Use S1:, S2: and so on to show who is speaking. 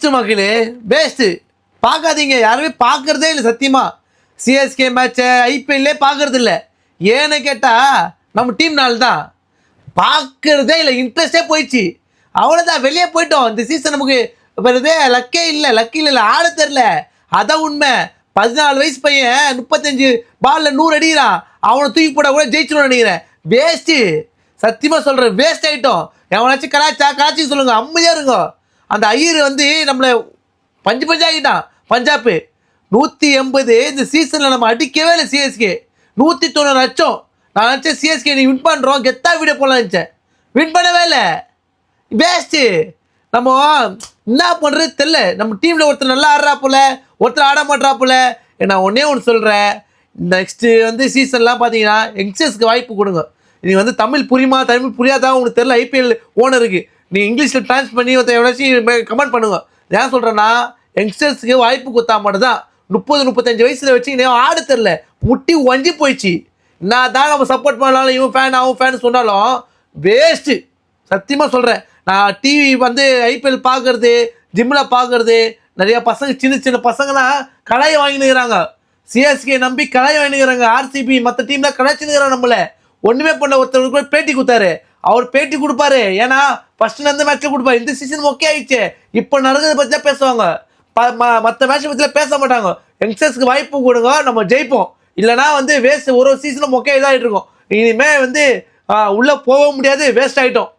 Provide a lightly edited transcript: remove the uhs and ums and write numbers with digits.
S1: Waste மக்களே, waste. பார்க்காதீங்க, யாருமே பார்க்கறதே இல்லை சத்தியமாக. சிஎஸ்கே மேட்சை ஐபிஎல்லே பார்க்கறது இல்லை. ஏன்னு கேட்டால் நம்ம டீம்னால தான் பார்க்கறதே இல்லை, இன்ட்ரெஸ்டே போயிடுச்சு. அவ்வளோதான், வெளியே போயிட்டோம். இந்த சீசன் நமக்கு வருதே லக்கே இல்லை, ஆட தெரில. அதான் உண்மை. 14 வயசு பையன் 35 பாலில் 100 அடிக்கிறான். அவனை தூக்கி போட கூட ஜெயிச்சிடணும்னு நினைக்கிறேன். வேஸ்ட்டு, சத்தியமாக சொல்கிறேன், வேஸ்ட் ஆகிட்டோம். எவனாச்சும் கலாச்சி சொல்லுங்க, அமைதியாக இருங்க. அந்த ஐயர் வந்து நம்மளை பஞ்சு ஆகிட்டான். பஞ்சாப்பு 180 இந்த சீசனில் நம்ம அடிக்கவே இல்லை. சிஎஸ்கே 190 லட்சம். நான் நினச்சேன் சிஎஸ்கே நீ வின் பண்ணுறோம், கெத்தா வீடியோ போடலாம் நினச்சேன். வின் பண்ணவே இல்லை, வேஸ்ட்டு. நம்ம என்ன பண்ணுறது தெரில. நம்ம டீமில் ஒருத்தர் நல்லா ஆடுறா போல, ஒருத்தர் ஆட மாட்டா போல. நான் ஒன்றே ஒன்று சொல்கிறேன், நெக்ஸ்ட்டு வந்து சீசன்லாம் பார்த்தீங்கன்னா யங்ஸ்டர்ஸ்க்கு வாய்ப்பு கொடுங்க. நீங்கள் வந்து தமிழ் புரியாதான் உங்களுக்கு தெரில. ஐபிஎல் ஓனருக்கு நீ இங்கிலீஷில் ட்ரான்ஸ் பண்ணி ஒருத்தர் எவ்வளோச்சும் கமெண்ட் பண்ணுங்க. ஏன் சொல்கிறேன்னா, யங்ஸ்டர்ஸுக்கு வாய்ப்பு கொடுத்தா மட்டும்தான். 30-35 வயசில் வச்சு இன்னும் ஆட தெரில, முட்டி வஞ்சி போயிடுச்சு. நான் தான் நம்ம சப்போர்ட் பண்ணாலும் இவன் ஃபேன் அவன் ஃபேன் சொன்னாலும் வேஸ்ட்டு. சத்தியமாக சொல்கிறேன். நான் டிவி வந்து ஐபிஎல் பார்க்குறது, ஜிம்மில் பார்க்குறது, நிறையா பசங்க சின்ன பசங்களாம் கடாயை வாங்கினுக்கிறாங்க. சிஎஸ்கே நம்பி கடாயை வாங்கினுக்கிறாங்க. ஆர்சிபி மற்ற டீம்லாம் கடாச்சினுக்கிறாங்க. நம்மளை ஒன்றுமே பண்ண. ஒருத்தர் கூட பேட்டி கொடுத்தாரு. அவர் பேட்டி கொடுப்பாரு, ஏன்னா ஃபஸ்ட்டு நடந்த மேட்ச்சில் கொடுப்பாரு. இந்த சீசன் ஓகே ஆயிடுச்சு, இப்போ நடக்கிறத பற்றி தான் பேசுவாங்க. மற்ற மேட்சை பற்றிலாம் பேச மாட்டாங்க. யங்ஸ்டர்ஸ்க்கு வாய்ப்பு கொடுங்க, நம்ம ஜெயிப்போம். இல்லைனா வந்து வேஸ்ட். ஒரு சீசனும் மொக்கையாக இதாகிட்டு இருக்கோம். இனிமேல் வந்து உள்ளே போக முடியாது, வேஸ்ட் ஆகிட்டோம்.